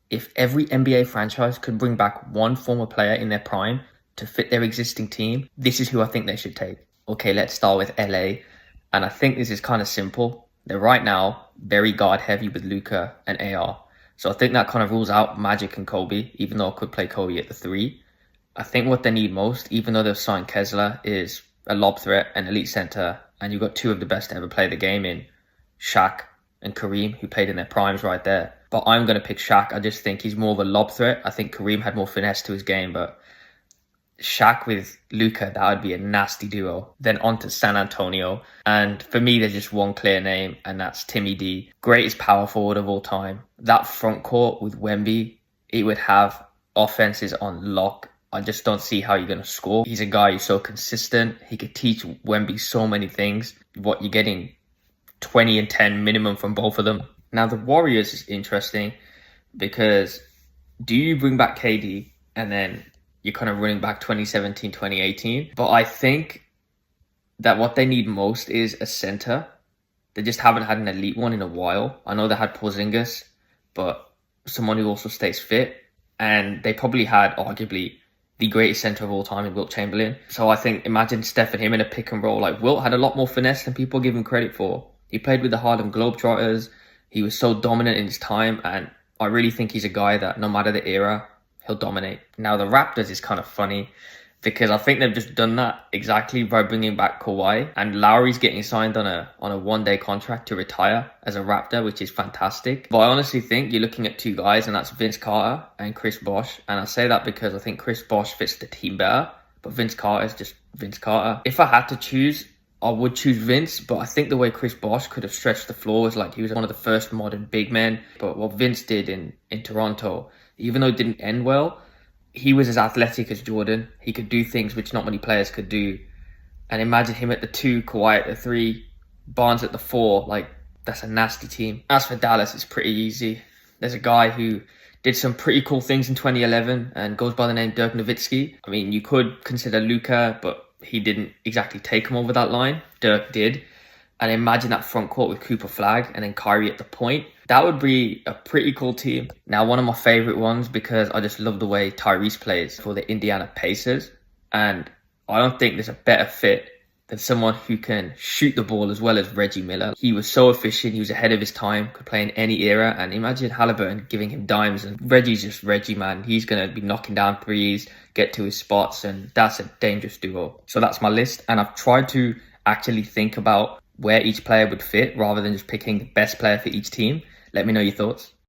If every NBA franchise could bring back one former player in their prime to fit their existing team, this is who I think they should take. Okay, let's start with LA. And I think this is kind of simple. They're right now very guard heavy with Luka and AR. So I think that kind of rules out Magic and Kobe, even though I could play Kobe at the 3. I think what they need most, even though they've signed Kessler, is a lob threat, an elite center, and you've got two of the best to ever play the game in Shaq and Kareem, who played in their primes right there. But I'm going to pick Shaq. I just think he's more of a lob threat. I think Kareem had more finesse to his game, but Shaq with Luka, that would be a nasty duo. Then on to San Antonio. And for me, there's just one clear name, and that's Timmy D. Greatest power forward of all time. That front court with Wemby, it would have offenses on lock. I just don't see how you're going to score. He's a guy who's so consistent. He could teach Wemby so many things. What you're getting 20 and 10 minimum from both of them. Now, the Warriors is interesting because do you bring back KD and then you're kind of running back 2017, 2018? But I think that what they need most is a center. They just haven't had an elite one in a while. I know they had Porzingis, but someone who also stays fit. And they probably had arguably the greatest center of all time in Wilt Chamberlain. So I think, imagine Steph and him in a pick and roll. Like, Wilt had a lot more finesse than people give him credit for. He played with the Harlem Globetrotters. He was so dominant in his time. And I really think he's a guy that no matter the era, he'll dominate. Now, the Raptors is kind of funny because I think they've just done that exactly by bringing back Kawhi, and Lowry's getting signed on a one-day contract to retire as a Raptor, which is fantastic. But I honestly think you're looking at two guys, and that's Vince Carter and Chris Bosh. And I say that because I think Chris Bosh fits the team better, but Vince Carter is just Vince Carter. If I had to choose, I would choose Vince, but I think the way Chris Bosh could have stretched the floor was like he was one of the first modern big men. But what Vince did in Toronto, even though it didn't end well, he was as athletic as Jordan. He could do things which not many players could do. And imagine him at the 2, Kawhi at the 3, Barnes at the 4. Like, that's a nasty team. As for Dallas, it's pretty easy. There's a guy who did some pretty cool things in 2011 and goes by the name Dirk Nowitzki. I mean, you could consider Luka, but he didn't exactly take him over that line. Dirk did. And imagine that front court with Cooper Flag and then Kyrie at the point. That would be a pretty cool team. Now, one of my favorite ones, because I just love the way Tyrese plays for the Indiana Pacers. And I don't think there's a better fit than someone who can shoot the ball as well as Reggie Miller. He was so efficient. He was ahead of his time, could play in any era. And imagine Halliburton giving him dimes. And Reggie's just Reggie, man. He's going to be knocking down threes, get to his spots. And that's a dangerous duo. So that's my list. And I've tried to actually think about where each player would fit rather than just picking the best player for each team. Let me know your thoughts.